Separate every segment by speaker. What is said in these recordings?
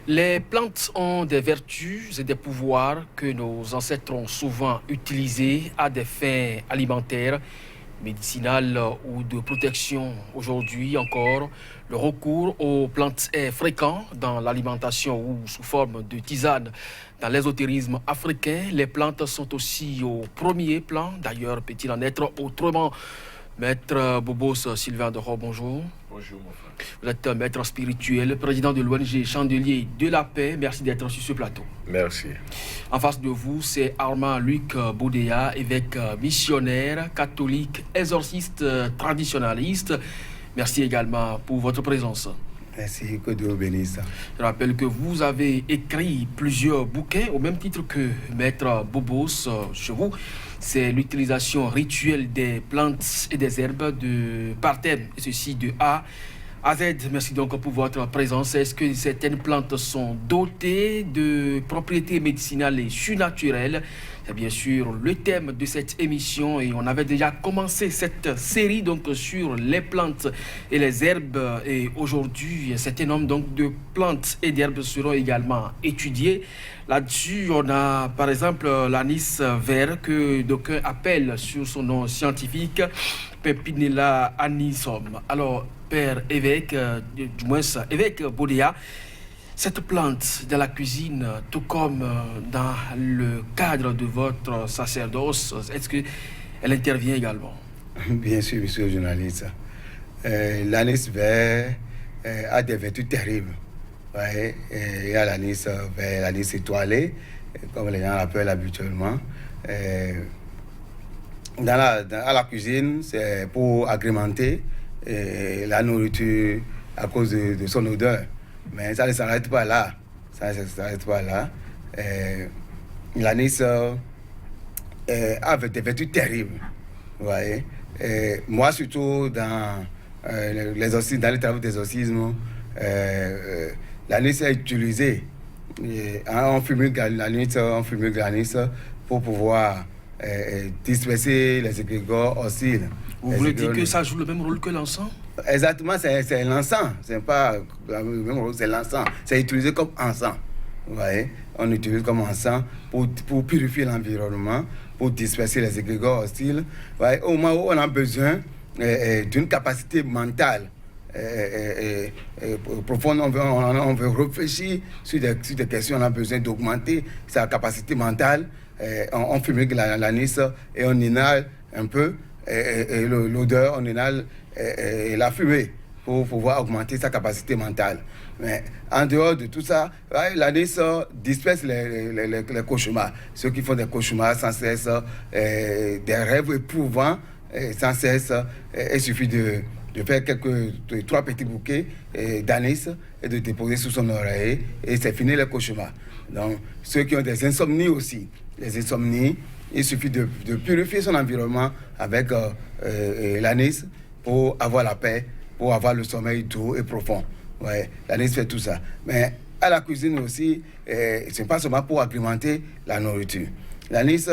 Speaker 1: Les plantes ont des vertus et des pouvoirs que nos ancêtres ont souvent utilisés à des fins alimentaires, médicinales ou de protection. Aujourd'hui encore, le recours aux plantes est fréquent dans l'alimentation ou sous forme de tisane. Dans l'ésotérisme africain, les plantes sont aussi au premier plan. D'ailleurs, peut-il en être autrement? Maître Bobos Sylvain de Rob, bonjour.
Speaker 2: Bonjour, mon frère.
Speaker 1: Vous êtes maître spirituel, président de l'ONG Chandelier de la Paix. Merci d'être sur ce plateau.
Speaker 2: Merci.
Speaker 1: En face de vous, c'est Armand Luc Boudéa, évêque missionnaire, catholique, exorciste, traditionnaliste. Merci également pour votre présence.
Speaker 3: Merci, que Dieu bénisse.
Speaker 1: Je rappelle que vous avez écrit plusieurs bouquins au même titre que Maître Bobos chez vous. C'est l'utilisation rituelle des plantes et des herbes par thème, et ceci de A à Z. Merci donc pour votre présence. Est-ce que certaines plantes sont dotées de propriétés médicinales et surnaturelles? C'est bien sûr le thème de cette émission et on avait déjà commencé cette série donc sur les plantes et les herbes. Et aujourd'hui, un certain nombre donc de plantes et d'herbes seront également étudiées. Là-dessus, on a par exemple l'anis vert que d'aucuns appellent sur son nom scientifique Pepinella anisum. Alors, Père évêque, du moins évêque Boudéa, cette plante dans la cuisine, tout comme dans le cadre de votre sacerdoce, est-ce qu'elle intervient également?
Speaker 3: Bien sûr, monsieur le journaliste. L'anis vert a des vertus terribles. Ouais, il y a l'anis vert, l'anis étoilé, comme les gens l'appellent habituellement. À la cuisine, c'est pour agrémenter la nourriture à cause de son odeur. Mais ça ne s'arrête pas là. L'anis a des vertus terribles. Vous voyez? Moi, surtout dans les travaux d'exorcisme, l'anis est utilisé. On fume l'anis pour pouvoir disperser les égrégores hostiles.
Speaker 1: Vous voulez dire que ça joue le même rôle que l'encens?
Speaker 3: Exactement, c'est l'encens. C'est pas le même rôle, c'est l'encens. C'est utilisé comme encens. Vous voyez, on utilise comme encens pour purifier l'environnement, pour disperser les égrégores hostiles. Vous voyez, au moment où on a besoin d'une capacité mentale profonde, on veut réfléchir sur des questions, on a besoin d'augmenter sa capacité mentale. On fumigue l'anis et on inhale un peu l'odeur, on inhale la fumée pour pouvoir augmenter sa capacité mentale. Mais en dehors de tout ça, l'anis disperse les cauchemars. Ceux qui font des cauchemars sans cesse, des rêves éprouvants sans cesse, il suffit de faire 3 petits bouquets d'anis et de déposer sous son oreiller et c'est fini les cauchemars. Donc, ceux qui ont des insomnies aussi, les insomnies, il suffit de purifier son environnement avec l'anis pour avoir la paix, pour avoir le sommeil doux et profond. Ouais, l'anis fait tout ça. Mais à la cuisine aussi, ce n'est pas seulement pour agrémenter la nourriture. L'anis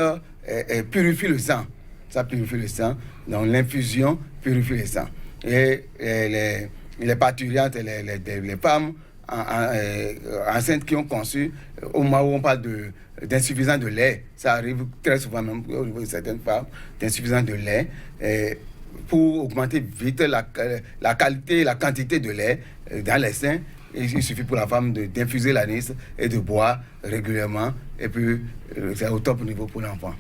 Speaker 3: purifie le sang. Ça purifie le sang. Donc l'infusion purifie le sang. Et les parturiantes, les femmes enceintes qui ont conçu, au moment où on parle d'insuffisance de lait, ça arrive très souvent même au niveau de certaines femmes, d'insuffisance de lait, pour augmenter vite la qualité et la quantité de lait dans les seins, il suffit pour la femme d'infuser l'anis et de boire régulièrement, et puis c'est au top niveau pour l'enfant.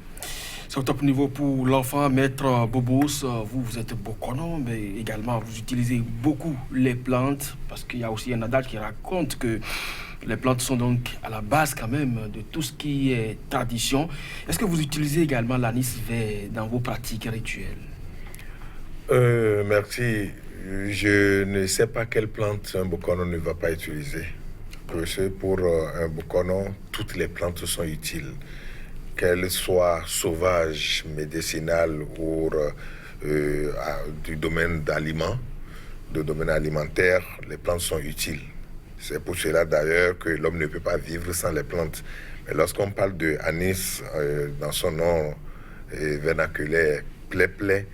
Speaker 1: C'est au top niveau pour l'enfant. Maître Bobos, vous êtes bokono, mais également vous utilisez beaucoup les plantes, parce qu'il y a aussi un adage qui raconte que les plantes sont donc à la base quand même de tout ce qui est tradition. Est-ce que vous utilisez également l'anis vert dans vos pratiques rituelles?
Speaker 2: Merci. Je ne sais pas quelle plante un bokono ne va pas utiliser. Parce que pour un bokono, toutes les plantes sont utiles. Qu'elles soient sauvages, médicinales ou du domaine d'aliments, du domaine alimentaire, les plantes sont utiles. C'est pour cela d'ailleurs que l'homme ne peut pas vivre sans les plantes. Mais lorsqu'on parle de anis dans son nom vernaculaire, plé-plé,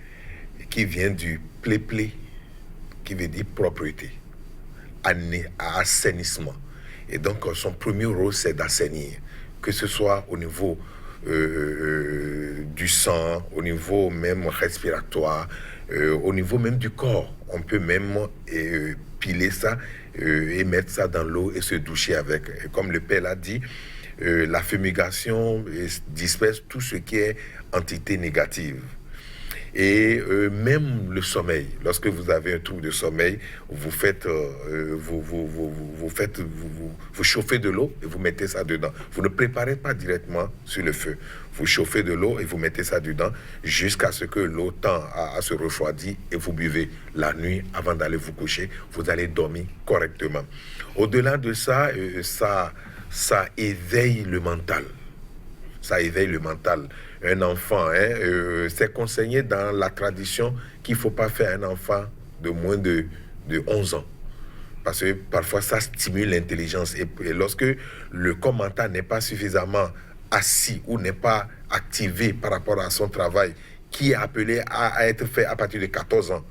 Speaker 2: qui vient du plé-plé, qui veut dire propreté, assainissement. Et donc, son premier rôle, c'est d'assainir, que ce soit au niveau du sang, au niveau même respiratoire, au niveau même du corps. On peut même piler ça et mettre ça dans l'eau et se doucher avec. Et comme le père l'a dit, la fumigation disperse tout ce qui est entité négative. Et même le sommeil, lorsque vous avez un trouble de sommeil, vous chauffez de l'eau et vous mettez ça dedans. Vous ne préparez pas directement sur le feu. Vous chauffez de l'eau et vous mettez ça dedans jusqu'à ce que l'eau tend à se refroidir et vous buvez la nuit avant d'aller vous coucher. Vous allez dormir correctement. Au-delà de ça, ça éveille le mental. Ça éveille le mental. Un enfant, c'est conseillé dans la tradition qu'il ne faut pas faire un enfant de moins de 11 ans. Parce que parfois, ça stimule l'intelligence. Et lorsque le corps mental n'est pas suffisamment assis ou n'est pas activé par rapport à son travail, qui est appelé à être fait à partir de 14 ans.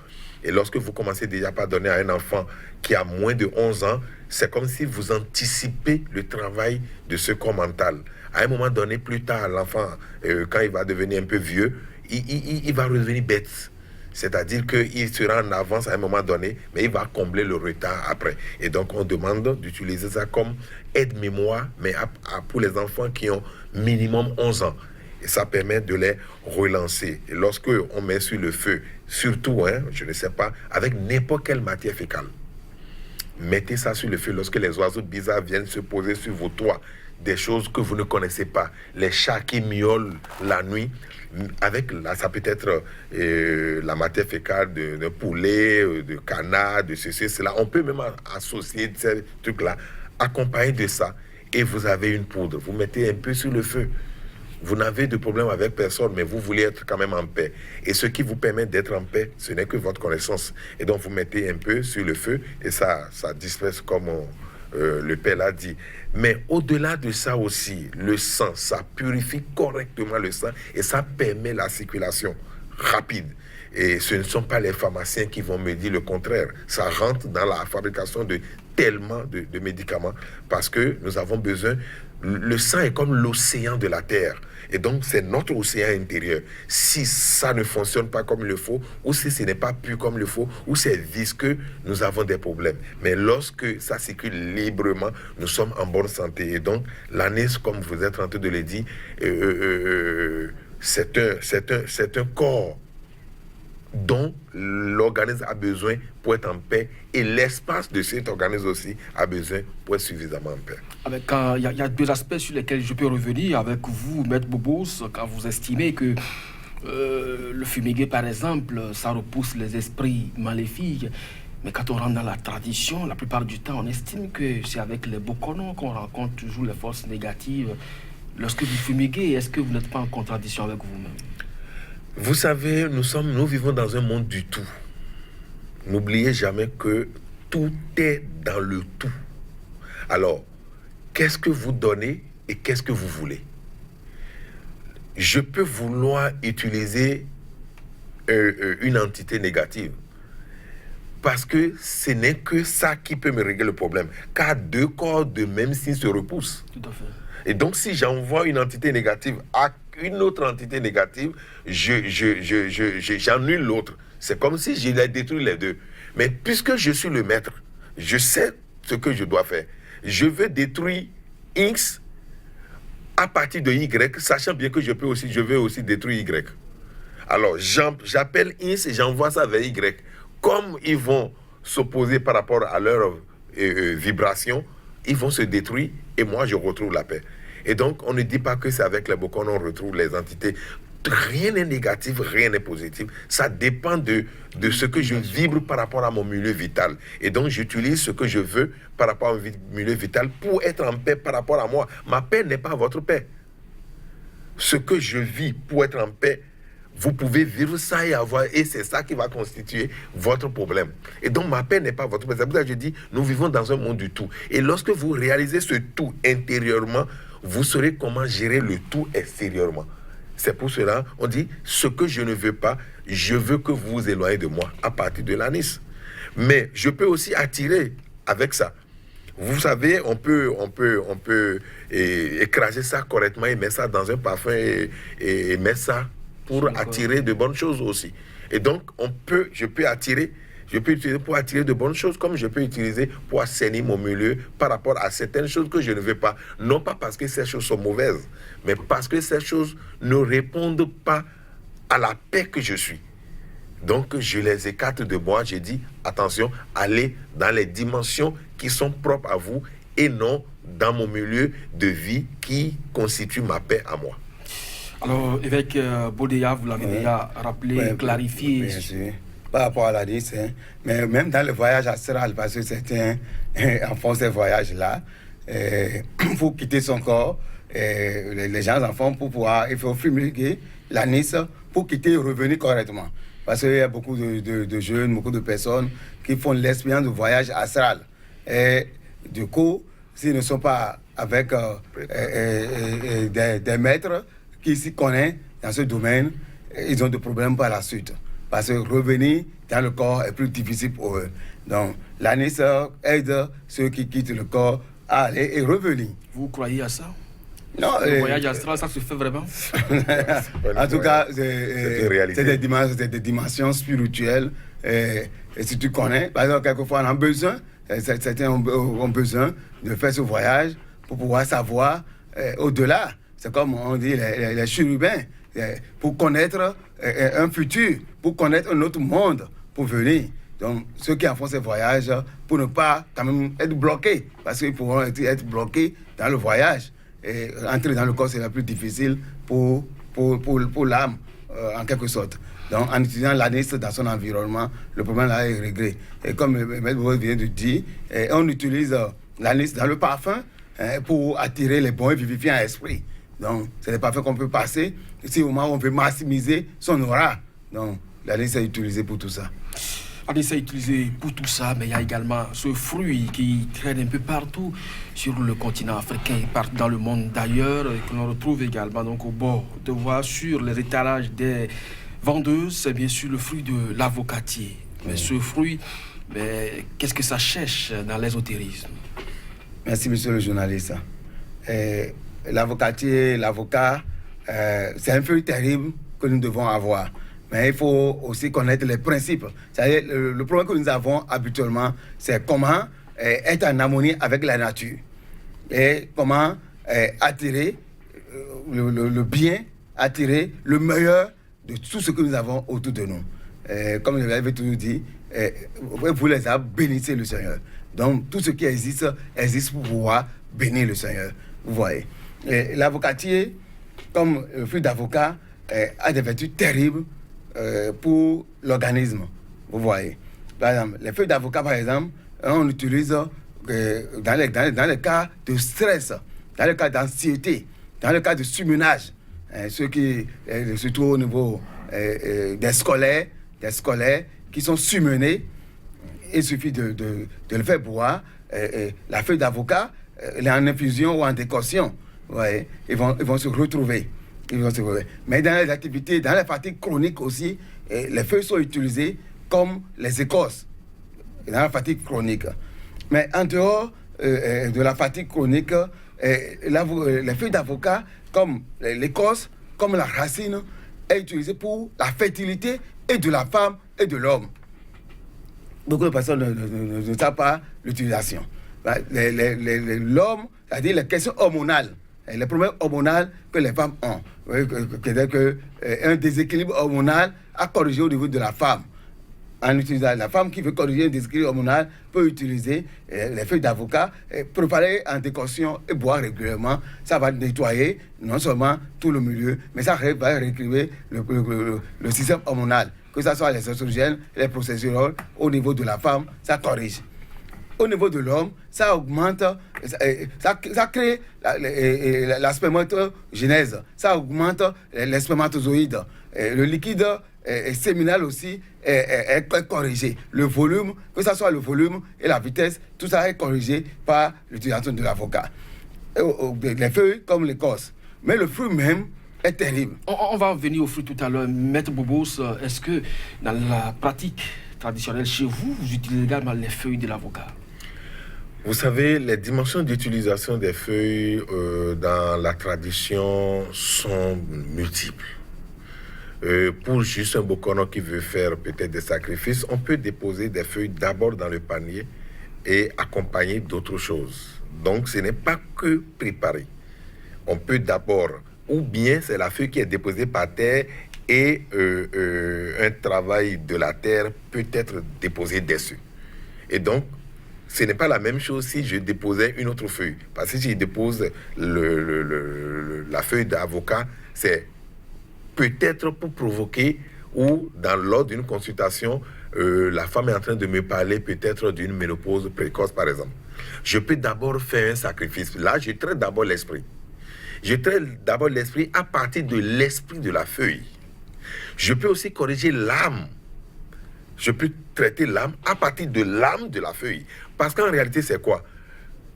Speaker 2: Et lorsque vous commencez déjà par donner à un enfant qui a moins de 11 ans, c'est comme si vous anticipez le travail de ce corps mental. À un moment donné, plus tard, l'enfant, quand il va devenir un peu vieux, il va redevenir bête. C'est-à-dire qu'il sera en avance à un moment donné, mais il va combler le retard après. Et donc, on demande d'utiliser ça comme aide-mémoire, mais pour les enfants qui ont minimum 11 ans. Et ça permet de les relancer. Et lorsque on met sur le feu, surtout, je ne sais pas, avec n'importe quelle matière fécale, mettez ça sur le feu lorsque les oiseaux bizarres viennent se poser sur vos toits, des choses que vous ne connaissez pas, les chats qui miaulent la nuit, avec là, ça peut être la matière fécale de poulet, de canard, de ceci, cela. On peut même associer ces trucs-là, accompagné de ça, et vous avez une poudre. Vous mettez un peu sur le feu. Vous n'avez de problème avec personne, mais vous voulez être quand même en paix. Et ce qui vous permet d'être en paix, ce n'est que votre connaissance. Et donc, vous mettez un peu sur le feu, et ça disperse comme le père l'a dit. Mais au-delà de ça aussi, le sang, ça purifie correctement le sang, et ça permet la circulation rapide. Et ce ne sont pas les pharmaciens qui vont me dire le contraire. Ça rentre dans la fabrication de tellement de médicaments, parce que nous avons besoin... Le sang est comme l'océan de la terre. Et donc, c'est notre océan intérieur. Si ça ne fonctionne pas comme il le faut, ou si ce n'est pas pur comme il le faut, ou c'est visqueux, nous avons des problèmes. Mais lorsque ça circule librement, nous sommes en bonne santé. Et donc, l'anis, comme vous êtes en train de le dire, c'est un corps dont l'organisme a besoin pour être en paix, et l'espace de cet organisme aussi a besoin pour être suffisamment en paix.
Speaker 1: Il y a deux aspects sur lesquels je peux revenir avec vous, Maître Bobos, quand vous estimez que le fumigué, par exemple, ça repousse les esprits maléfiques. Mais quand on rentre dans la tradition, la plupart du temps, on estime que c'est avec les Bokono qu'on rencontre toujours les forces négatives. Lorsque vous fumiguez, est-ce que vous n'êtes pas en contradiction avec vous-même?
Speaker 2: Vous savez, nous vivons dans un monde du tout. N'oubliez jamais que tout est dans le tout. Alors, qu'est-ce que vous donnez et qu'est-ce que vous voulez? Je peux vouloir utiliser une entité négative, parce que ce n'est que ça qui peut me régler le problème. Car deux corps de même signe se repoussent.
Speaker 1: Tout à fait.
Speaker 2: Et donc, si j'envoie une entité négative à une autre entité négative, j'annule l'autre. C'est comme si je les détruis les deux. Mais puisque je suis le maître, je sais ce que je dois faire. Je veux détruire X à partir de Y, sachant bien que je veux aussi détruire Y. Alors, j'appelle X et j'envoie ça vers Y. Comme ils vont s'opposer par rapport à leur vibration, ils vont se détruire et moi, je retrouve la paix. Et donc, on ne dit pas que c'est avec les Bokono on retrouve les entités. Rien n'est négatif, rien n'est positif. Ça dépend de ce que je vibre par rapport à mon milieu vital. Et donc, j'utilise ce que je veux par rapport à mon milieu vital pour être en paix par rapport à moi. Ma paix n'est pas votre paix. Ce que je vis pour être en paix, vous pouvez vivre ça et c'est ça qui va constituer votre problème. Et donc, ma paix n'est pas votre paix. C'est pour ça que je dis, nous vivons dans un monde du tout. Et lorsque vous réalisez ce tout intérieurement, vous saurez comment gérer le tout extérieurement. C'est pour cela, on dit, ce que je ne veux pas, je veux que vous vous éloignez de moi à partir de l'anis. Mais je peux aussi attirer avec ça. Vous savez, on peut écraser ça correctement et mettre ça dans un parfum et mettre ça pour attirer de bonnes choses aussi. Et donc, je peux utiliser pour attirer de bonnes choses, comme je peux utiliser pour assainir mon milieu par rapport à certaines choses que je ne veux pas. Non pas parce que ces choses sont mauvaises, mais parce que ces choses ne répondent pas à la paix que je suis. Donc, je les écarte de moi. J'ai dit, attention, allez dans les dimensions qui sont propres à vous et non dans mon milieu de vie qui constitue ma paix à moi.
Speaker 1: Alors, évêque Bodéa, vous l'avez déjà rappelé, clarifié.
Speaker 3: Bien sûr. Par rapport à la liste, mais même dans le voyage astral, parce que certains en font ces voyages-là, il faut quitter son corps, les gens en font pour pouvoir, il faut fumiguer l'anis pour quitter et revenir correctement. Parce qu'il y a beaucoup de jeunes, beaucoup de personnes qui font l'expérience du voyage astral. Et du coup, s'ils ne sont pas avec des maîtres qui s'y connaissent dans ce domaine, ils ont des problèmes par la suite. Parce que revenir dans le corps est plus difficile pour eux. Donc, l'anis aide ceux qui quittent le corps à aller et revenir.
Speaker 1: Vous croyez à ça?
Speaker 3: Non,
Speaker 1: le voyage astral, ça se fait vraiment?
Speaker 3: En tout cas, c'est des dimensions spirituelles. Et si tu connais, par exemple, quelquefois, on a besoin, certains ont besoin de faire ce voyage pour pouvoir savoir au-delà. C'est comme on dit, les chérubins, pour connaître un futur, pour connaître un autre monde, pour venir. Donc, ceux qui en font ces voyages, pour ne pas quand même être bloqués, parce qu'ils pourront être bloqués dans le voyage. Et entrer dans le corps, c'est la plus difficile pour l'âme, en quelque sorte. Donc, en utilisant l'anis dans son environnement, le problème là est réglé. Et comme le maître vient de dire, on utilise l'anis dans le parfum pour attirer les bons et vivifiants esprits. Donc, c'est des parfums qu'on peut passer si au moment où on veut maximiser son aura. Donc, l'anis est utilisé pour tout ça.
Speaker 1: L'anis est utilisé pour tout ça, mais il y a également ce fruit qui traîne un peu partout sur le continent africain, partout dans le monde d'ailleurs, que l'on retrouve également donc au bord de voie sur les étalages des vendeuses. C'est bien sûr le fruit de l'avocatier. Mais ce fruit, qu'est-ce que ça cherche dans l'ésotérisme? Merci,
Speaker 3: monsieur le journaliste. L'avocatier, l'avocat, c'est un fruit terrible que nous devons avoir. Mais il faut aussi connaître les principes. C'est-à-dire, le problème que nous avons habituellement, c'est comment être en harmonie avec la nature. Et comment attirer le bien, attirer le meilleur de tout ce que nous avons autour de nous. Comme je l'avais toujours dit, vous les arbres, bénissez le Seigneur. Donc, tout ce qui existe pour pouvoir bénir le Seigneur. Vous voyez. L'avocatier, comme le fruit d'avocat, a des vertus terribles pour l'organisme. Vous voyez. Par exemple, les feuilles d'avocat, par exemple, on utilise dans les cas de stress, dans les cas d'anxiété, dans le cas de surmenage. Surtout au niveau des scolaires qui sont surmenés, il suffit de le faire boire. La feuille d'avocat, en infusion ou en décoction, vous voyez, ils vont se retrouver. Mais dans les activités, dans les fatigues chroniques aussi, les feuilles sont utilisées comme les écorces dans la fatigue chronique. Mais en dehors de la fatigue chronique, les feuilles d'avocat, comme l'écorce, comme la racine, est utilisée pour la fertilité et de la femme et de l'homme. Beaucoup de personnes ne savent pas l'utilisation. L'homme, c'est-à-dire les questions hormonales, les problèmes hormonaux que les femmes ont. C'est-à-dire qu'un déséquilibre hormonal à corriger au niveau de la femme. En utilisant la femme qui veut corriger un déséquilibre hormonal peut utiliser les feuilles d'avocat, préparer en décoction et boire régulièrement. Ça va nettoyer non seulement tout le milieu, mais ça va rééquilibrer le système hormonal. Que ce soit les oestrogènes, les progestérols, au niveau de la femme, ça corrige. Au niveau de l'homme, ça augmente, ça crée la spermatogénèse, ça augmente les spermatozoïdes. Le liquide séminal aussi est corrigé. Le volume, que ce soit le volume et la vitesse, tout ça est corrigé par l'utilisation de l'avocat. Les feuilles comme l'écorce. Mais le fruit même est terrible.
Speaker 1: On va venir au fruit tout à l'heure. Maître Bobos, est-ce que dans la pratique traditionnelle chez vous, vous utilisez également les feuilles de l'avocat?
Speaker 2: Vous savez, les dimensions d'utilisation des feuilles dans la tradition sont multiples. Pour juste un bokono qui veut faire peut-être des sacrifices, on peut déposer des feuilles d'abord dans le panier et accompagner d'autres choses. Donc, ce n'est pas que préparer. On peut d'abord, ou bien c'est la feuille qui est déposée par terre et un travail de la terre peut être déposé dessus. Et donc, ce n'est pas la même chose si je déposais une autre feuille. Parce que si je dépose la feuille d'avocat, c'est peut-être pour provoquer ou lors d'une consultation, la femme est en train de me parler peut-être d'une ménopause précoce, par exemple. Je peux d'abord faire un sacrifice. Là, je traite d'abord l'esprit. Je traite d'abord l'esprit à partir de l'esprit de la feuille. Je peux aussi corriger l'âme. Je peux traiter l'âme à partir de l'âme de la feuille. Parce qu'en réalité, c'est quoi?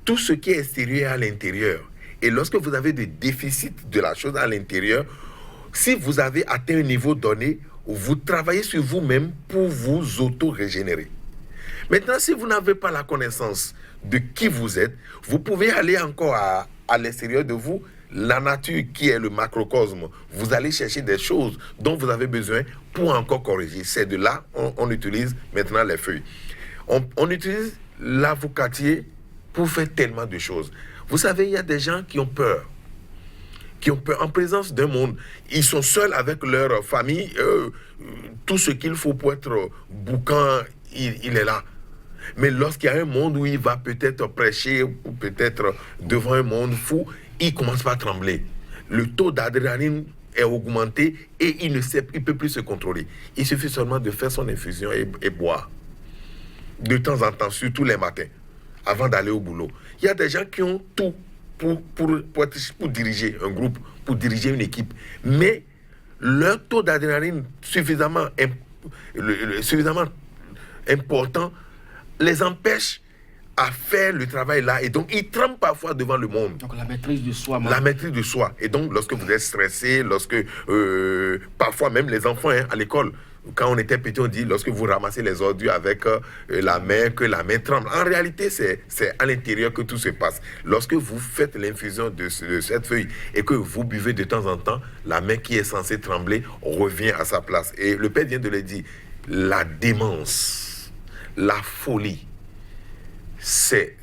Speaker 2: Tout ce qui est extérieur à l'intérieur. Et lorsque vous avez des déficits de la chose à l'intérieur, si vous avez atteint un niveau donné, vous travaillez sur vous-même pour vous auto-régénérer. Maintenant, si vous n'avez pas la connaissance de qui vous êtes, vous pouvez aller encore à l'extérieur de vous, la nature qui est le macrocosme. Vous allez chercher des choses dont vous avez besoin pour encore corriger. C'est de là on utilise maintenant les feuilles. On utilise l'avocatier pour faire tellement de choses. Vous savez, il y a des gens qui ont peur en présence d'un monde. Ils sont seuls avec leur famille. Tout ce qu'il faut pour être boucan, il est là. Mais lorsqu'il y a un monde où il va peut-être prêcher, ou peut-être devant un monde fou, il commence par trembler. Le taux d'adrénaline est augmenté et il ne peut plus se contrôler. Il suffit seulement de faire son infusion et boire. De temps en temps, surtout les matins, avant d'aller au boulot. Il y a des gens qui ont tout pour diriger un groupe, pour diriger une équipe. Mais leur taux d'adrénaline suffisamment important les empêche à faire le travail là. Et donc, ils tremblent parfois devant le monde.
Speaker 1: Donc, la maîtrise de soi.
Speaker 2: La maîtrise de soi. Et donc, lorsque vous êtes stressé, lorsque... parfois, même les enfants à l'école, quand on était petit, on dit, lorsque vous ramassez les ordures avec la main, que la main tremble. En réalité, c'est à l'intérieur que tout se passe. Lorsque vous faites l'infusion de cette feuille et que vous buvez de temps en temps, la main qui est censée trembler revient à sa place. Et le Père vient de le dire, la démence, la folie, c'est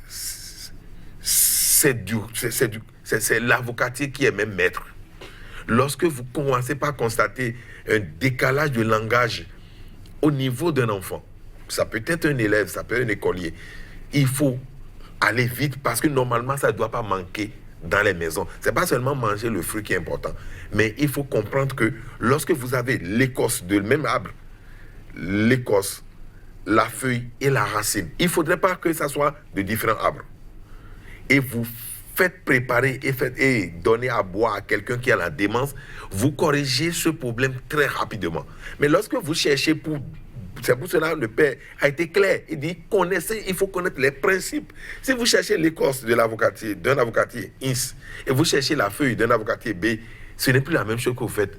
Speaker 2: l'avocatier qui est même maître. Lorsque vous commencez par constater un décalage de langage au niveau d'un enfant, ça peut être un élève, ça peut être un écolier, il faut aller vite parce que normalement ça ne doit pas manquer dans les maisons. Ce n'est pas seulement manger le fruit qui est important, mais il faut comprendre que lorsque vous avez l'écorce de même arbre, l'écorce, la feuille et la racine, il ne faudrait pas que ça soit de différents arbres. Et vous faites préparer et donner à boire à quelqu'un qui a la démence, vous corrigez ce problème très rapidement. Mais lorsque vous cherchez c'est pour cela que le Père a été clair. Il dit, il faut connaître les principes. Si vous cherchez l'écorce de l'avocatier, d'un avocatier X, et vous cherchez la feuille d'un avocatier B, ce n'est plus la même chose que vous faites.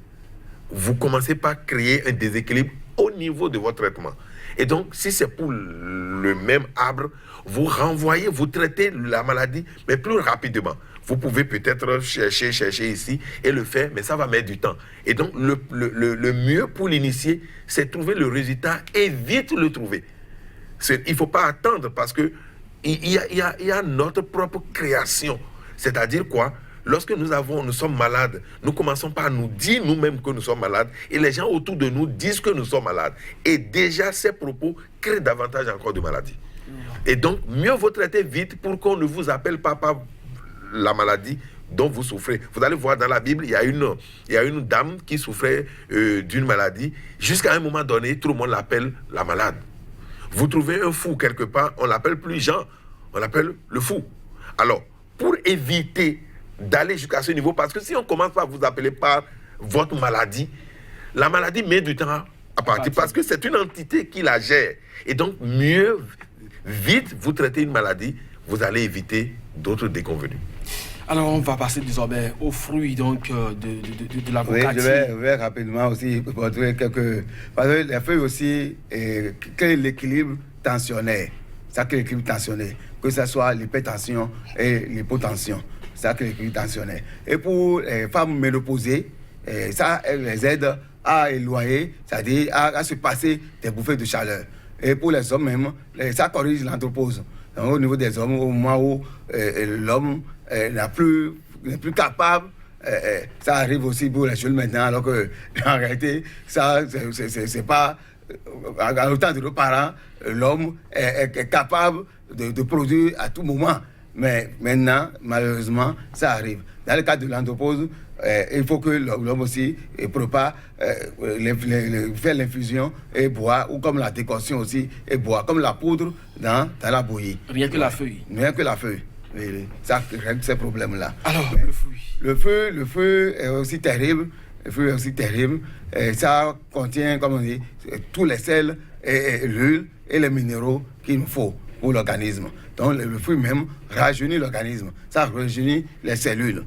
Speaker 2: Vous commencez par créer un déséquilibre au niveau de votre traitement. Et donc, si c'est pour le même arbre, vous renvoyez, vous traitez la maladie, mais plus rapidement. Vous pouvez peut-être chercher ici et le faire, mais ça va mettre du temps. Et donc, le mieux pour l'initier, c'est trouver le résultat et vite le trouver. Il ne faut pas attendre parce qu'il y a notre propre création. C'est-à-dire quoi? Lorsque nous sommes malades, nous commençons par nous dire nous-mêmes que nous sommes malades et les gens autour de nous disent que nous sommes malades. Et déjà, ces propos créent davantage encore de maladies. Et donc, mieux vaut traiter vite pour qu'on ne vous appelle pas par la maladie dont vous souffrez. Vous allez voir dans la Bible, il y a une dame qui souffrait d'une maladie. Jusqu'à un moment donné, tout le monde l'appelle la malade. Vous trouvez un fou quelque part, on l'appelle plus Jean, on l'appelle le fou. Alors, pour éviter d'aller jusqu'à ce niveau, parce que si on commence par vous appeler par votre maladie, la maladie met du temps à partir, parce que c'est une entité qui la gère. Et donc, mieux, vite, vous traitez une maladie, vous allez éviter d'autres déconvenus.
Speaker 1: Alors, on va passer désormais aux fruits donc, de l'avocatier.
Speaker 3: Oui, je vais rapidement aussi montrer quelques... Parce que les feuilles aussi, quel est l'équilibre tensionnaire? ça crée l'équilibre tensionnel, que ce soit l'hypertension et l'hypotension, ça crée l'équilibre tensionnel. Et pour les femmes ménopausées, ça les aide à éloigner, c'est-à-dire à se passer des bouffées de chaleur. Et pour les hommes même, ça corrige l'andropause. Donc, au niveau des hommes, au moment où l'homme n'est plus capable, ça arrive aussi pour les jeunes maintenant, alors que en réalité, ça, c'est pas. À l'autant de nos parents, l'homme est capable de produire à tout moment. Mais maintenant, malheureusement, ça arrive. Dans le cas de l'andropause, il faut que l'homme aussi prépare, faire l'infusion et boire, ou comme la décoction aussi, et boire, comme la poudre dans la bouillie.
Speaker 1: Rien que la feuille.
Speaker 3: Rien que la feuille. Ça règle ces problèmes-là.
Speaker 1: Alors,
Speaker 3: le feu est aussi terrible. Le feu est aussi terrible. Ça contient, comme on dit, tous les sels, et l'huile et les minéraux qu'il nous faut pour l'organisme. Donc le feu même rajeunit l'organisme. Ça rajeunit les cellules.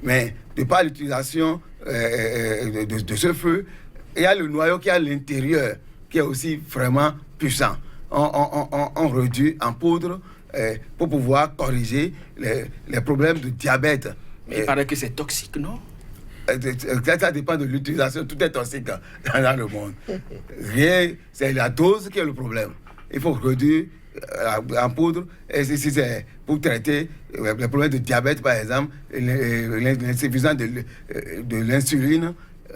Speaker 3: Mais de par l'utilisation de ce feu, il y a le noyau qui est à l'intérieur, qui est aussi vraiment puissant. On réduit en poudre pour pouvoir corriger les problèmes de diabète.
Speaker 1: Il paraît que c'est toxique, non?
Speaker 3: Ça dépend de l'utilisation, tout est toxique dans le monde. Rien, c'est la dose qui est le problème. Il faut réduire en poudre, et si c'est pour traiter les problèmes de diabète, par exemple, l'insuffisance de l'insuline,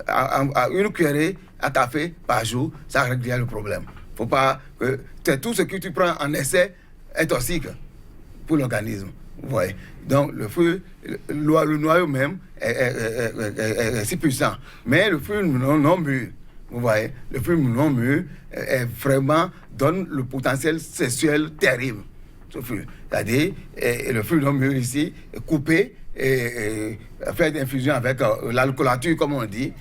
Speaker 3: une cuillerée à café par jour, ça règle le problème. Faut pas que tout ce que tu prends en essai est toxique pour l'organisme. Vous voyez. Donc le feu, le noyau même est si puissant. Mais le feu non mûr, vous voyez, le feu non mûr est vraiment donne le potentiel sexuel terrible. Ce feu. C'est-à-dire, le feu non mûr ici, coupé, et fait d'infusion avec l'alcoolature, comme on dit,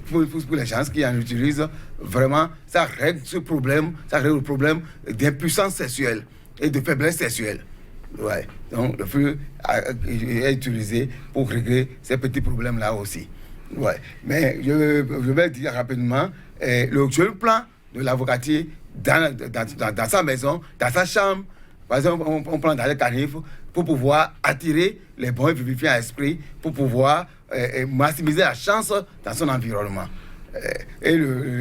Speaker 3: pour les gens qui en utilisent, vraiment, ça règle ce problème, ça règle le problème d'impuissance sexuelle et de faiblesse sexuelle. Ouais. Donc le feu est utilisé pour régler ces petits problèmes-là aussi. Ouais. Mais je vais dire rapidement, le jeune plan de l'avocatier dans sa maison, dans sa chambre, par exemple, on prend dans les canifs pour pouvoir attirer les bons vivifiants à esprit, pour pouvoir maximiser la chance dans son environnement. Et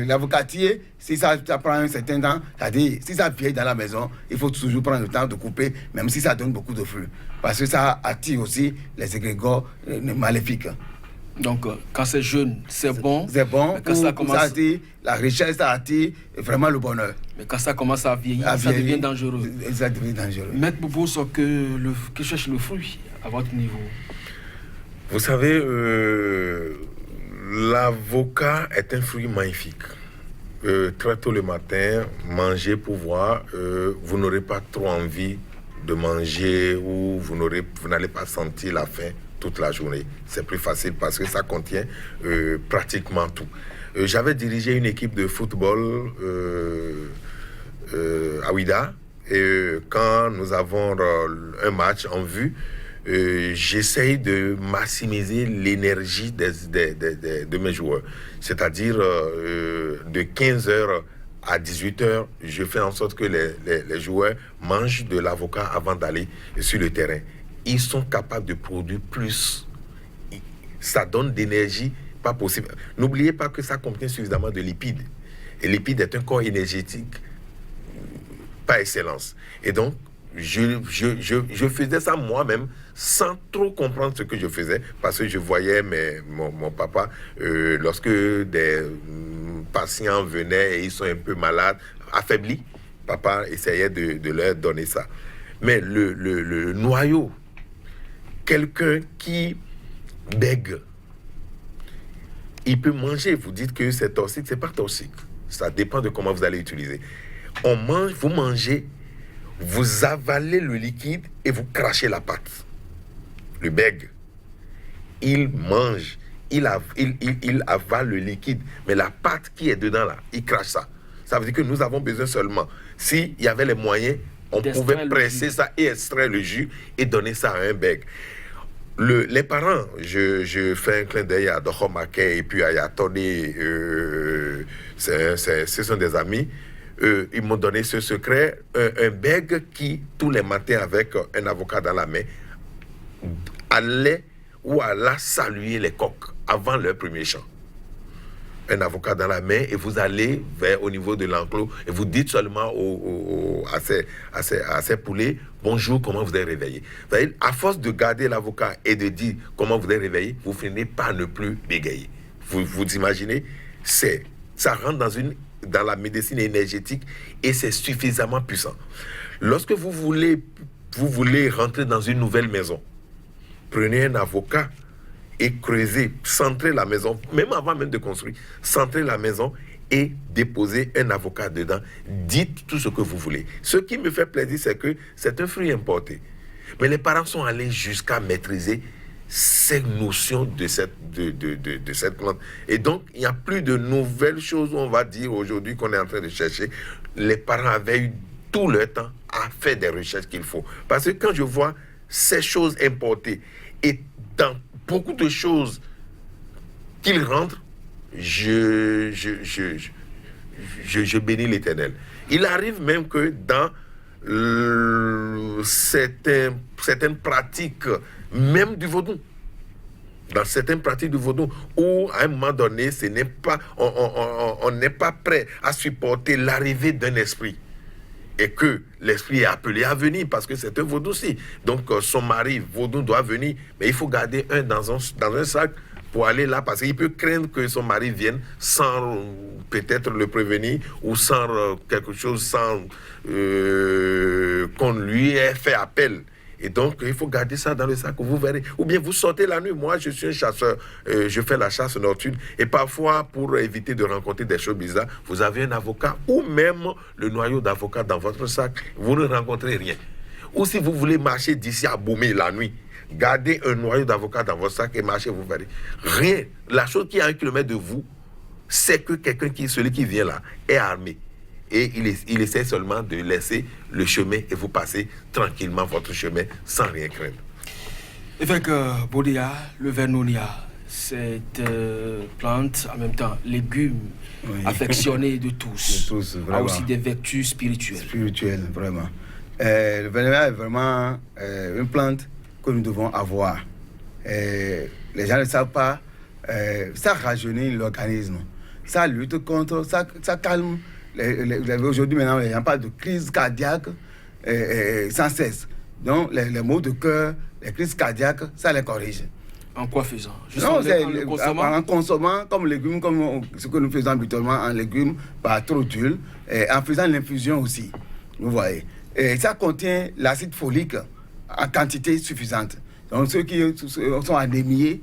Speaker 3: l'avocatier, si ça prend un certain temps, c'est-à-dire si ça vieillit dans la maison, il faut toujours prendre le temps de couper, même si ça donne beaucoup de feu. Parce que ça attire aussi les égrégores maléfiques.
Speaker 1: Donc, quand c'est jeune, c'est bon.
Speaker 3: C'est bon.
Speaker 1: Mais quand ça commence...
Speaker 3: ça attire la richesse, ça attire vraiment le bonheur.
Speaker 1: Mais quand ça commence à vieillir, ça devient dangereux.
Speaker 3: Ça devient dangereux.
Speaker 1: Maître Boubous, que cherche le fruit à votre niveau?
Speaker 2: Vous savez, l'avocat est un fruit magnifique. Très tôt le matin, manger pour voir, vous n'aurez pas trop envie de manger ou vous n'allez pas sentir la faim toute la journée. C'est plus facile parce que ça contient pratiquement tout. J'avais dirigé une équipe de football à Ouida et quand nous avons un match en vue, j'essaye de maximiser l'énergie de mes joueurs. C'est-à-dire de 15h à 18h, je fais en sorte que les joueurs mangent de l'avocat avant d'aller sur le terrain. Ils sont capables de produire plus. Ça donne d'énergie pas possible. N'oubliez pas que ça contient suffisamment de lipides. Et les lipides est un corps énergétique par excellence. Et donc, je faisais ça moi-même sans trop comprendre ce que je faisais parce que je voyais mon papa lorsque des patients venaient et ils sont un peu malades, affaiblis, papa essayait de leur donner ça. Mais le noyau, quelqu'un qui bègue, il peut manger. Vous dites que c'est toxique, c'est pas toxique. Ça dépend de comment vous allez utiliser. Vous mangez, vous avalez le liquide et vous crachez la pâte. Le bègue, il mange, il avale le liquide, mais la pâte qui est dedans là, il crache ça. Ça veut dire que nous avons besoin seulement, s'il y avait les moyens, on pouvait presser ça et extraire le jus et donner ça à un bègue. Les parents, je fais un clin d'œil à Doho Mackey et puis à Yatone, ce sont des amis. ils m'ont donné ce secret, un bègue qui, tous les matins, avec un avocat dans la main, allait ou alla saluer les coqs avant leur premier chant. Un avocat dans la main, et vous allez au niveau de l'enclos et vous dites seulement à ces poulets, bonjour, comment vous êtes réveillés. Vous voyez, à force de garder l'avocat et de dire comment vous êtes réveillés, vous finissez par ne plus bégayer. Vous imaginez, ça rentre dans la médecine énergétique et c'est suffisamment puissant. Lorsque vous voulez rentrer dans une nouvelle maison, prenez un avocat et creusez, centrez la maison, même avant même de construire, centrez la maison et déposez un avocat dedans. Dites tout ce que vous voulez. Ce qui me fait plaisir, c'est que c'est un fruit importé. Mais les parents sont allés jusqu'à maîtriser ces notions de cette plante. Et donc, il n'y a plus de nouvelles choses, on va dire, aujourd'hui qu'on est en train de chercher. Les parents avaient eu tout leur temps à faire des recherches qu'il faut. Parce que quand je vois ces choses importées et dans beaucoup de choses qu'ils rentrent, je bénis l'Éternel. Il arrive même que dans certaines pratiques, même du vaudou, dans certaines pratiques du vaudou, où à un moment donné, on n'est pas prêt à supporter l'arrivée d'un esprit. Et que l'esprit est appelé à venir parce que c'est un vaudou aussi. Donc son mari, vaudou, doit venir, mais il faut garder un dans un sac pour aller là parce qu'il peut craindre que son mari vienne sans peut-être le prévenir ou sans quelque chose, sans qu'on lui ait fait appel. Et donc, il faut garder ça dans le sac, vous verrez. Ou bien vous sortez la nuit. Moi, je suis un chasseur. Je fais la chasse nocturne. Et parfois, pour éviter de rencontrer des choses bizarres, vous avez un avocat ou même le noyau d'avocat dans votre sac. Vous ne rencontrez rien. Ou si vous voulez marcher d'ici à Boumé la nuit, gardez un noyau d'avocat dans votre sac et marchez, vous verrez. Rien. La chose qui est à 1 kilomètre de vous, c'est que celui qui vient là, est armé. Et il essaie seulement de laisser le chemin et vous passez tranquillement votre chemin sans rien craindre.
Speaker 1: Évêque Bodia, le vernonia, cette plante, en même temps, légume affectionné de tous, a aussi des vertus spirituelles.
Speaker 3: Spirituelles, vraiment. Le vernonia est vraiment une plante que nous devons avoir. Les gens ne savent pas, ça rajeunit l'organisme, ça lutte contre, ça calme. Aujourd'hui, maintenant, il n'y a pas de crise cardiaque sans cesse. Donc, les maux de cœur, les crises cardiaques, ça les corrige.
Speaker 1: En quoi faisant?
Speaker 3: En consommant comme légumes, comme ce que nous faisons habituellement en légumes, par trop d'huile, et en faisant l'infusion aussi. Vous voyez. Et ça contient l'acide folique en quantité suffisante. Donc, ceux qui sont anémiés,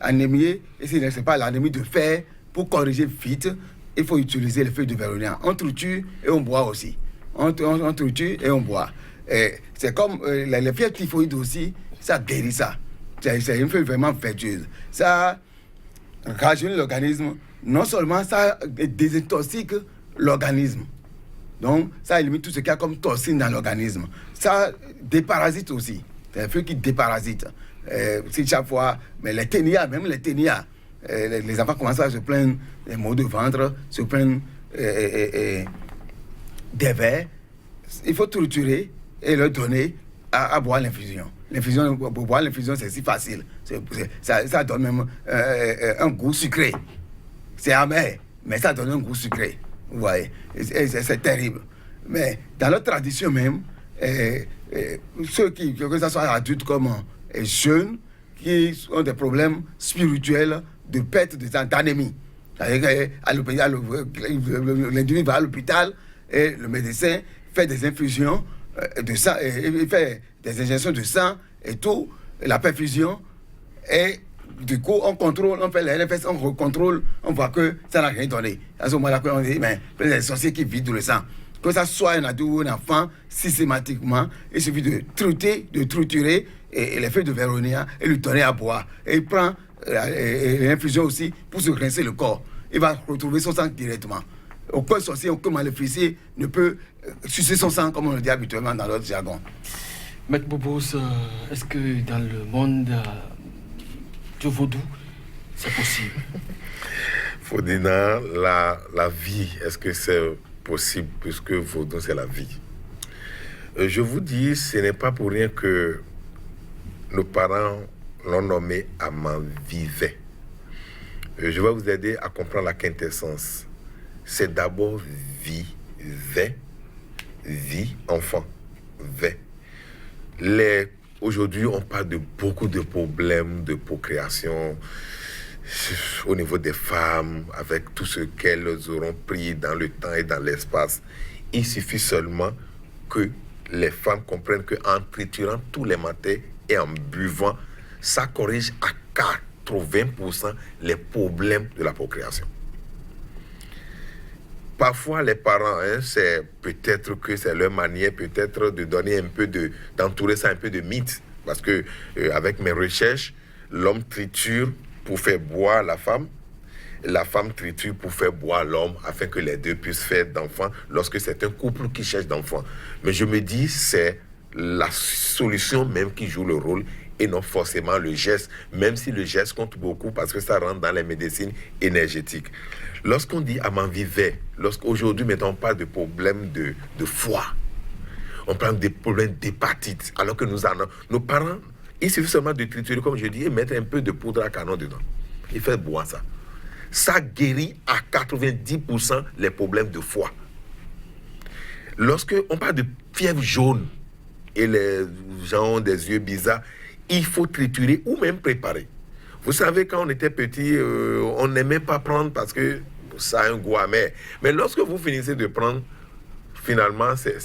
Speaker 3: et ce n'est pas l'anémie de fer, pour corriger vite, il faut utiliser les feuilles de vernonia. On triture et on boit aussi. On triture et on boit. C'est comme les fièvres typhoïdes aussi, ça guérit ça. C'est une feuille vraiment vertueuse. Ça rajeunit l'organisme. Non seulement ça désintoxique l'organisme. Donc, ça élimine tout ce qu'il y a comme toxine dans l'organisme. Ça déparasite aussi. C'est un feuille qui déparasite. Si chaque fois, mais les ténias, les enfants commencent à se plaindre des maux de ventre, se plaindre des vers. Il faut triturer et leur donner à boire l'infusion. Pour boire l'infusion, c'est si facile. Ça donne même un goût sucré. C'est amer, mais ça donne un goût sucré. Vous voyez, c'est terrible. Mais dans notre tradition même, ceux que ce soit adultes comme jeunes, qui ont des problèmes spirituels, de perte d'anémie. L'individu va à l'hôpital et le médecin fait des infusions de sang, il fait des injections de sang et tout, et la perfusion, et du coup on contrôle, on fait les RFS, on recontrôle, on voit que ça n'a rien donné. À ce moment-là, on dit, mais il y a des sorciers qui vident le sang. Que ça soit un adulte ou un enfant, systématiquement, il suffit de triturer et les feuilles de vernonia et lui donner à boire. Et il prend l'infusion aussi pour se rincer le corps. Il va retrouver son sang directement. Aucun sorcier, aucun maléficié ne peut sucer son sang comme on le dit habituellement dans notre jargon.
Speaker 1: Maître Bobos, est-ce que dans le monde du vaudou, c'est possible?
Speaker 2: Faudina, la vie, est-ce que c'est possible, puisque Vaudon, c'est la vie. Je vous dis, ce n'est pas pour rien que nos parents l'ont nommé Amanvivet. Je vais vous aider à comprendre la quintessence. C'est d'abord vie, enfant, V. Aujourd'hui, on parle de beaucoup de problèmes de procréation au niveau des femmes, avec tout ce qu'elles auront pris dans le temps et dans l'espace. Il suffit seulement que les femmes comprennent qu'en triturant tous les matins et en buvant, ça corrige à 80% les problèmes de la procréation. Parfois, les parents, c'est peut-être que c'est leur manière peut-être de donner un peu d'entourer ça un peu de mythe. Parce que avec mes recherches, l'homme triture pour faire boire la femme triture pour faire boire l'homme afin que les deux puissent faire d'enfants lorsque c'est un couple qui cherche d'enfants. Mais je me dis, c'est la solution même qui joue le rôle et non forcément le geste, même si le geste compte beaucoup parce que ça rentre dans les médecines énergétiques. Lorsqu'on dit Amanvivet, lorsqu'aujourd'hui maintenant on parle de problèmes de foie, on parle des problèmes d'hépatite, alors que nos parents, il suffit seulement de triturer, comme je dis, et mettre un peu de poudre à canon dedans. Il fait boire ça. Ça guérit à 90% les problèmes de foie. Lorsqu'on parle de fièvre jaune et les gens ont des yeux bizarres, il faut triturer ou même préparer. Vous savez, quand on était petit, on n'aimait pas prendre parce que ça a un goût amer. Mais lorsque vous finissez de prendre, finalement, c'est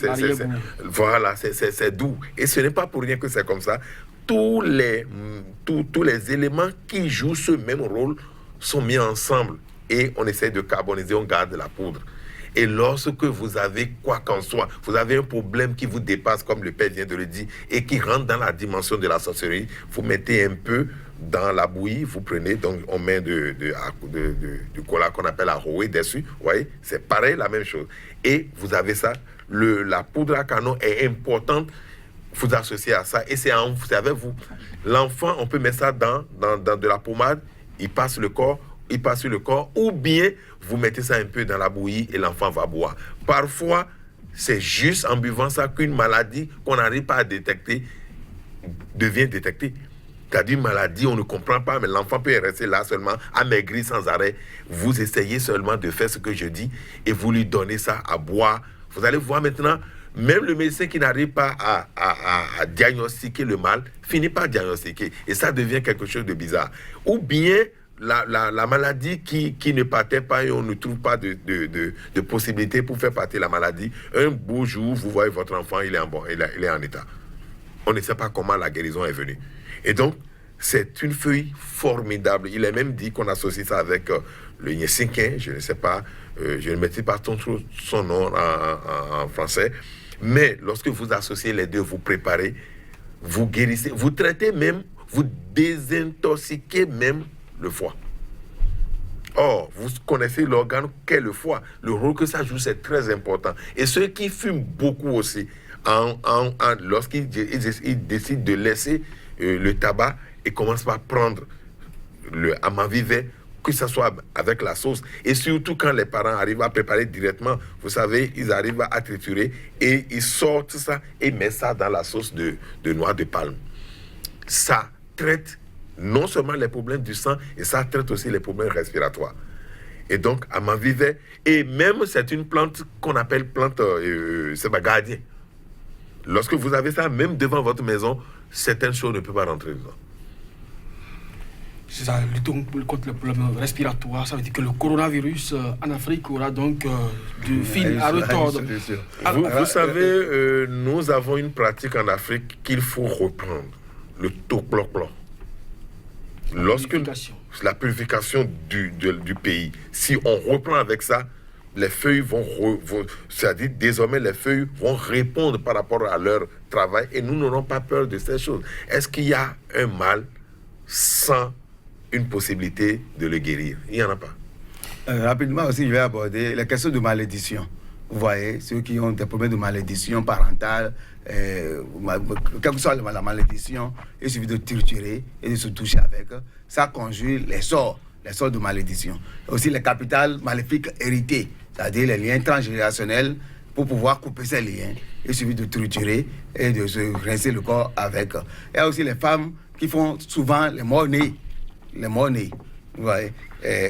Speaker 2: doux. Et ce n'est pas pour rien que c'est comme ça. Tous les éléments qui jouent ce même rôle sont mis ensemble et on essaie de carboniser, on garde la poudre. Et lorsque vous avez quoi qu'en soit, vous avez un problème qui vous dépasse, comme le père vient de le dire, et qui rentre dans la dimension de la sorcellerie, vous mettez un peu dans la bouillie, vous prenez, donc on met du cola qu'on appelle aroé dessus, vous voyez, c'est pareil, la même chose. Et vous avez ça, la poudre à canon est importante, vous associez à ça, et c'est avec vous. L'enfant, on peut mettre ça dans de la pommade, il passe sur le corps, ou bien vous mettez ça un peu dans la bouillie et l'enfant va boire. Parfois, c'est juste en buvant ça qu'une maladie qu'on n'arrive pas à détecter devient détectée. C'est-à-dire une maladie, on ne comprend pas, mais l'enfant peut rester là seulement, amaigri sans arrêt. Vous essayez seulement de faire ce que je dis et vous lui donnez ça à boire. Vous allez voir maintenant, même le médecin qui n'arrive pas à diagnostiquer le mal, finit par diagnostiquer. Et ça devient quelque chose de bizarre. Ou bien, la maladie qui ne partait pas et on ne trouve pas de possibilité pour faire partir la maladie. Un beau jour, vous voyez votre enfant, il est en état. On ne sait pas comment la guérison est venue. Et donc, c'est une feuille formidable. Il est même dit qu'on associe ça avec le Nyessinquin, je ne sais pas, je ne maîtrise pas son nom en français. Mais lorsque vous associez les deux, vous préparez, vous guérissez, vous traitez même, vous désintoxiquez même le foie. Or, vous connaissez l'organe qu'est le foie. Le rôle que ça joue, c'est très important. Et ceux qui fument beaucoup aussi, lorsqu'ils décident de laisser le tabac et commencent par prendre le Amanvivet, que ce soit avec la sauce, et surtout quand les parents arrivent à préparer directement, vous savez, ils arrivent à triturer et ils sortent ça et mettent ça dans la sauce de noix de palme. Ça traite non seulement les problèmes du sang, et ça traite aussi les problèmes respiratoires. Et donc, Amanvivet, et même c'est une plante qu'on appelle plante gardien. Lorsque vous avez ça, même devant votre maison, certaines choses ne peuvent pas rentrer dedans.
Speaker 1: C'est ça, lutter contre le problème respiratoire, ça veut dire que le coronavirus en Afrique aura donc du fil à retordre.
Speaker 2: Vous savez, nous avons une pratique en Afrique qu'il faut reprendre, le tokplokplok. La purification du pays. Si on reprend avec ça, les feuilles c'est-à-dire désormais les feuilles vont répondre par rapport à leur travail et nous n'aurons pas peur de ces choses. Est-ce qu'il y a un mal sans une possibilité de le guérir? Il n'y en a pas.
Speaker 3: Rapidement aussi, je vais aborder la question de malédiction. Vous voyez, ceux qui ont des problèmes de malédiction parentale, quelle que soit la malédiction, il suffit de triturer et de se toucher avec. Ça conjure les sorts de malédiction. Aussi les capitales maléfiques héritées. c'est-à-dire les liens transgénérationnels. Pour pouvoir couper ces liens, il suffit de triturer et de se rincer le corps avec. Il y a aussi les femmes qui font souvent les morts-nés. Les morts-nés. Ouais.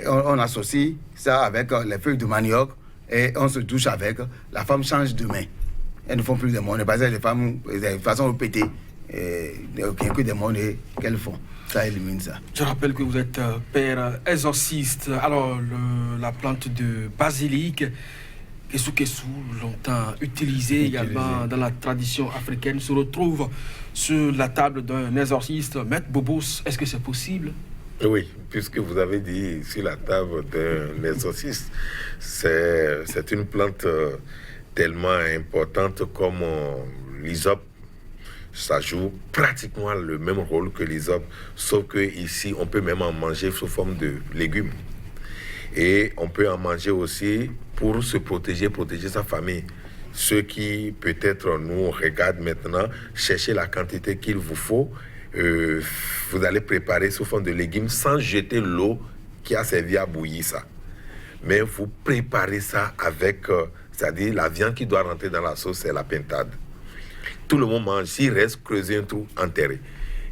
Speaker 3: On associe ça avec les feuilles de manioc et on se douche avec. La femme change de main. Elles ne font plus des morts-nés. Parce que les femmes, de façon répétée, il n'y a que des morts-nés qu'elles font. Ça élimine ça.
Speaker 1: Je rappelle que vous êtes père exorciste. Alors, la plante de basilic, Kesu, longtemps utilisée également dans la tradition africaine, se retrouve sur la table d'un exorciste. Maître Bobos, est-ce que c'est possible?
Speaker 2: Oui, puisque vous avez dit sur la table d'un exorciste, c'est une plante tellement importante comme l'hysope. Ça joue pratiquement le même rôle que l'hysope, sauf que ici on peut même en manger sous forme de légumes. Et on peut en manger aussi pour se protéger sa famille. Ceux qui peut-être nous regardent maintenant, cherchez la quantité qu'il vous faut. Vous allez préparer sous forme de légumes sans jeter l'eau qui a servi à bouillir ça. Mais vous préparez ça avec, c'est-à-dire la viande qui doit rentrer dans la sauce, c'est la pintade. Tout le monde mange, s'il reste, creusez un trou, enterré.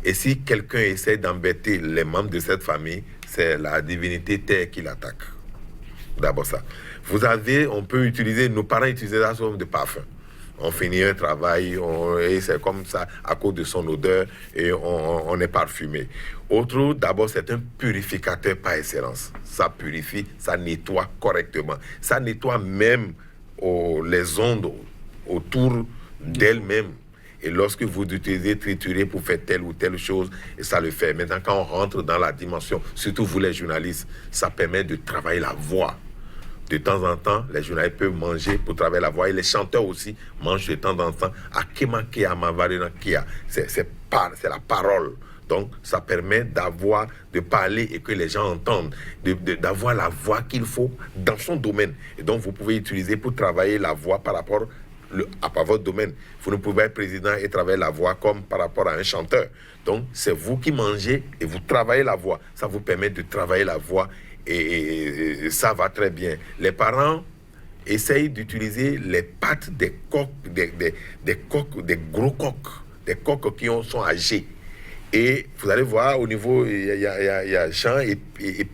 Speaker 2: Et si quelqu'un essaie d'embêter les membres de cette famille, c'est la divinité terre qui l'attaque. D'abord ça. On peut utiliser, nos parents utilisaient ça sous forme de parfum. On finit un travail, et c'est comme ça, à cause de son odeur, et on est parfumé. Autre, d'abord, c'est un purificateur par excellence. Ça purifie, ça nettoie correctement. Ça nettoie même les ondes autour d'elle-même. Et lorsque vous utilisez triturer pour faire telle ou telle chose, et ça le fait. Maintenant, quand on rentre dans la dimension, surtout vous les journalistes, ça permet de travailler la voix. De temps en temps, les journalistes peuvent manger pour travailler la voix. Et les chanteurs aussi mangent de temps en temps. C'est la parole. Donc, ça permet de parler et que les gens entendent, d'avoir la voix qu'il faut dans son domaine. Et donc, vous pouvez utiliser pour travailler la voix par rapport à votre domaine. Vous ne pouvez être président et travailler la voix comme par rapport à un chanteur. Donc, c'est vous qui mangez et vous travaillez la voix. Ça vous permet de travailler la voix et ça va très bien. Les parents essayent d'utiliser les pattes des coqs, des gros coqs, des coqs qui sont âgés. Et vous allez voir, au niveau, il y a Jean et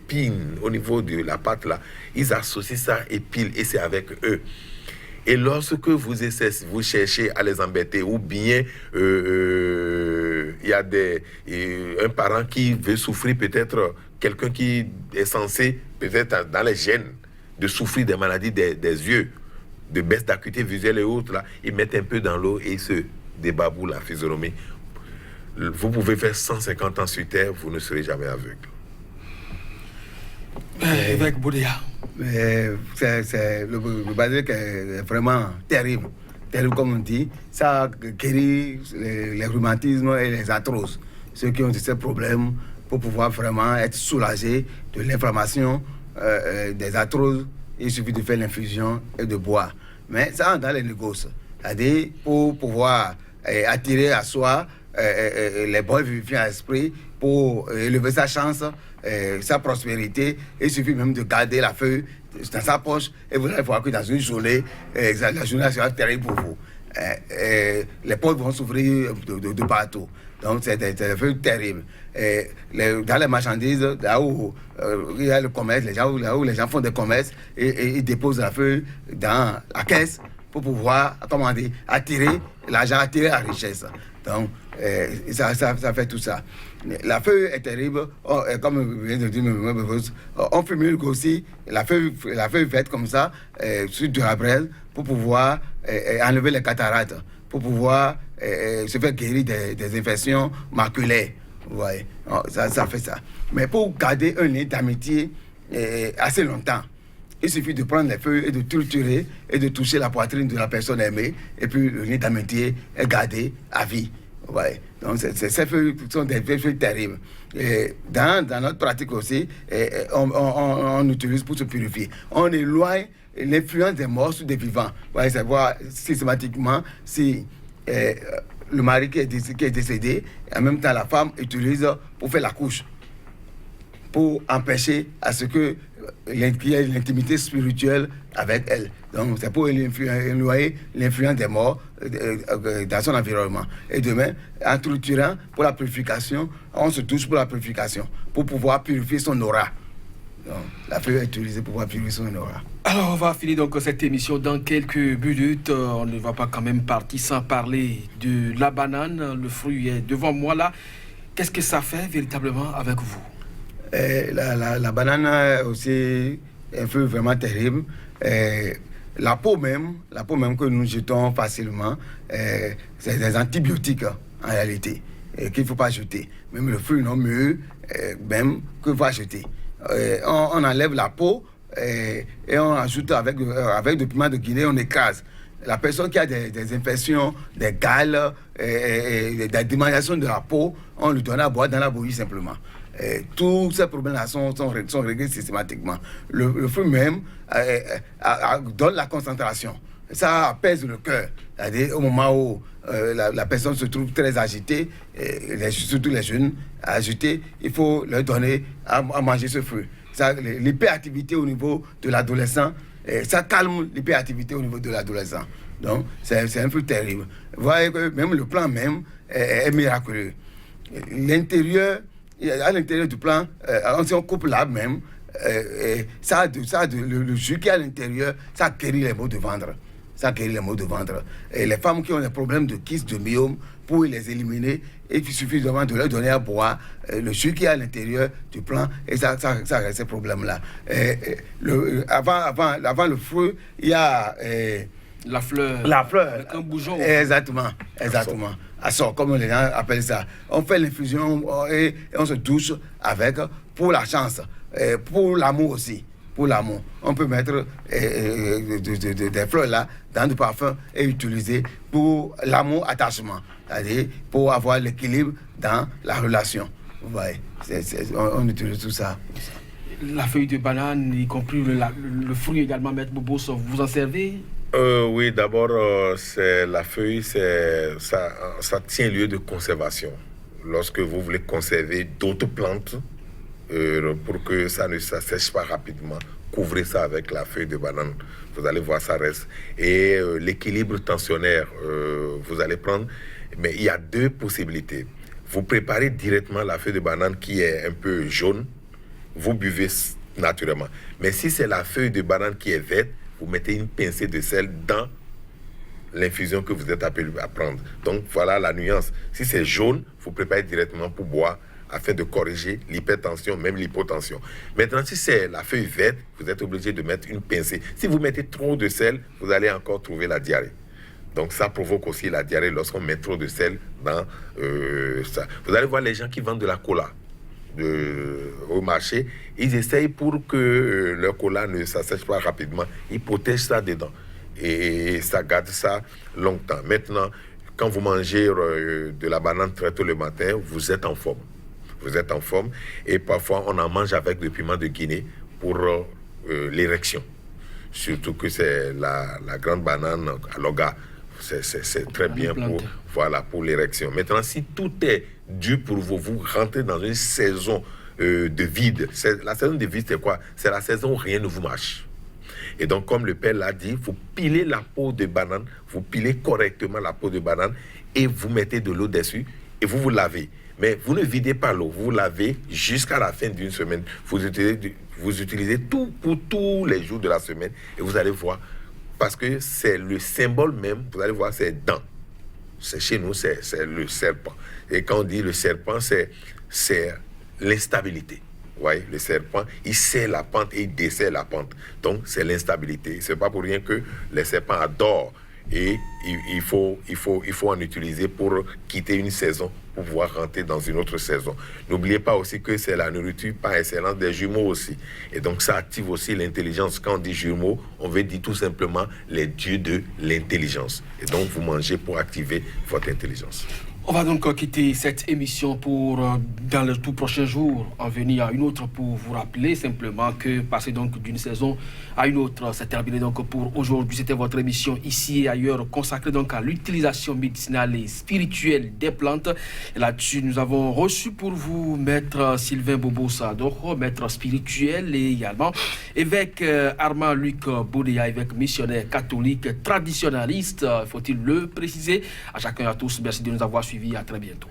Speaker 2: Pine, au niveau de la patte là, ils associent ça et pile, et c'est avec eux. Et lorsque vous cherchez à les embêter, ou bien il y a un parent qui veut souffrir, peut-être quelqu'un qui est censé, peut-être dans les gènes, de souffrir des maladies des yeux, de baisse d'acuité visuelle et autres, là, ils mettent un peu dans l'eau et ils se débabouent la physionomie. Vous pouvez faire 150 ans sur Terre, vous ne serez jamais aveugle.
Speaker 1: Évêque Boudéa.
Speaker 3: Le basilic est vraiment terrible. Terrible comme on dit. Ça guérit les rhumatismes et les arthroses. Ceux qui ont ces problèmes, pour pouvoir vraiment être soulagés de l'inflammation des arthroses, il suffit de faire l'infusion et de boire. Mais ça entre dans les négoces. C'est-à-dire, pour pouvoir attirer à soi les bons vivifiants à l'esprit, pour élever sa chance, sa prospérité, il suffit même de garder la feuille dans sa poche et vous allez voir que dans une journée, la journée sera terrible pour vous. Les portes vont s'ouvrir de partout. Donc c'est des feuilles terribles. Dans les marchandises, là où il y a le commerce, là où les gens font des commerces, et ils déposent la feuille dans la caisse pour pouvoir, comment dire, attirer l'argent, attirer la richesse. Donc, ça fait tout ça. La feuille est terrible, comme vient de dire, on fume aussi la feuille verte comme ça, sur de la braise, pour pouvoir enlever les cataractes, pour pouvoir se faire guérir des infections maculaires. Ouais, ça fait ça. Mais pour garder un lien d'amitié assez longtemps, il suffit de prendre les feuilles et de triturer et de toucher la poitrine de la personne aimée, et puis le lien d'amitié est gardé à vie. Ouais. Donc ces feuilles sont des feuilles terribles. Et dans notre pratique aussi, on utilise pour se purifier. On éloigne l'influence des morts sur des vivants. Ouais, savoir systématiquement si le mari qui est décédé, en même temps la femme utilise pour faire la couche. pour empêcher à ce que qu'il y ait une intimité spirituelle avec elle. Donc, c'est pour éloigner l'influence des morts dans son environnement. Et demain, en structurant pour la purification, on se touche pour la purification, pour pouvoir purifier son aura. Donc, la feuille est utilisée pour pouvoir purifier son aura.
Speaker 1: Alors, on va finir donc cette émission dans quelques minutes. On ne va pas quand même partir sans parler de la banane. Le fruit est devant moi là. Qu'est-ce que ça fait véritablement avec vous?
Speaker 3: La banane aussi un fruit vraiment terrible. La peau même que nous jetons facilement, c'est des antibiotiques en réalité, qu'il ne faut pas jeter. Même le fruit non mûr, même qu'il faut pas jeter. On enlève la peau et on ajoute avec du piment de Guinée, on écrase. La personne qui a des infections, des gales, des démangeations de la peau, on lui donne à boire dans la bouillie simplement. Tous ces problèmes-là sont réglés systématiquement. Le fruit même donne la concentration. Ça apaise le cœur. C'est-à-dire, au moment où la personne se trouve très agitée, surtout les jeunes agités, il faut leur donner à manger ce fruit. L'hyperactivité au niveau de l'adolescent, ça calme l'hyperactivité au niveau de l'adolescent. Donc, c'est un fruit terrible. Vous voyez que même le plant même est miraculeux. À l'intérieur du plant, si on coupe l'arbre même, le jus qui est à l'intérieur, ça guérit les maux de ventre. Et les femmes qui ont des problèmes de kyste, de myome, pour les éliminer, il suffit de leur donner à boire le jus qui est à l'intérieur du plant et ça règle ces problèmes-là. Avant le fruit, il y a
Speaker 1: la fleur. Avec un bougeon.
Speaker 3: Exactement. Assort, comme les gens appellent ça. On fait l'infusion et on se douche avec pour la chance, pour l'amour aussi. Pour l'amour, on peut mettre des fleurs là dans du parfum et utiliser pour l'amour attachement, c'est-à-dire pour avoir l'équilibre dans la relation. Vous voyez, on utilise tout ça.
Speaker 1: La feuille de banane, y compris le fruit également, Maître Bobos, vous en servez?
Speaker 2: Oui, d'abord, la feuille, ça tient lieu de conservation. Lorsque vous voulez conserver d'autres plantes, pour que ça ne s'assèche pas rapidement, couvrez ça avec la feuille de banane. Vous allez voir, ça reste. Et l'équilibre tensionnaire, vous allez prendre. Mais il y a deux possibilités. Vous préparez directement la feuille de banane qui est un peu jaune, vous buvez naturellement. Mais si c'est la feuille de banane qui est verte, vous mettez une pincée de sel dans l'infusion que vous êtes appelé à prendre. Donc voilà la nuance. Si c'est jaune, vous préparez directement pour boire, afin de corriger l'hypertension, même l'hypotension. Maintenant, si c'est la feuille verte, vous êtes obligé de mettre une pincée. Si vous mettez trop de sel, vous allez encore trouver la diarrhée. Donc ça provoque aussi la diarrhée lorsqu'on met trop de sel dans ça. Vous allez voir les gens qui vendent de la cola au marché, ils essayent pour que leur cola ne s'assèche pas rapidement, ils protègent ça dedans et ça garde ça longtemps. Maintenant, quand vous mangez de la banane très tôt le matin, vous êtes en forme. Et parfois on en mange avec du piment de Guinée pour l'érection. Surtout que c'est la grande banane à Loga. C'est très bien pour l'érection. Maintenant, si tout est dû pour vous, vous rentrez dans une saison de vide. La saison de vide, c'est quoi? C'est la saison où rien ne vous marche. Et donc, comme le père l'a dit, vous pilez la peau de banane, vous pilez correctement la peau de banane et vous mettez de l'eau dessus et vous lavez. Mais vous ne videz pas l'eau, vous lavez jusqu'à la fin d'une semaine. Vous utilisez tout pour tous les jours de la semaine et vous allez voir, parce que c'est le symbole même, vous allez voir, c'est dents. Chez nous, c'est le serpent. Et quand on dit le serpent, c'est l'instabilité. Vous voyez, le serpent, il serre la pente et il desserre la pente. Donc, c'est l'instabilité. C'est pas pour rien que les serpents adorent. Et il faut en utiliser pour quitter une saison, pour pouvoir rentrer dans une autre saison. N'oubliez pas aussi que c'est la nourriture par excellence des jumeaux aussi. Et donc ça active aussi l'intelligence. Quand on dit jumeaux, on veut dire tout simplement les dieux de l'intelligence. Et donc vous mangez pour activer votre intelligence.
Speaker 1: On va donc quitter cette émission pour, dans les tout prochains jours, en venir à une autre pour vous rappeler simplement que passer donc d'une saison à une autre, c'est terminé donc pour aujourd'hui. C'était votre émission ici et ailleurs consacrée donc à l'utilisation médicinale et spirituelle des plantes. Et là-dessus, nous avons reçu pour vous Maître Sylvain Bobo-Sadoro, maître spirituel et également évêque Armand Luc Boudéa, évêque missionnaire catholique traditionnaliste, faut-il le préciser. À chacun et à tous, merci de nous avoir suivis. À très bientôt.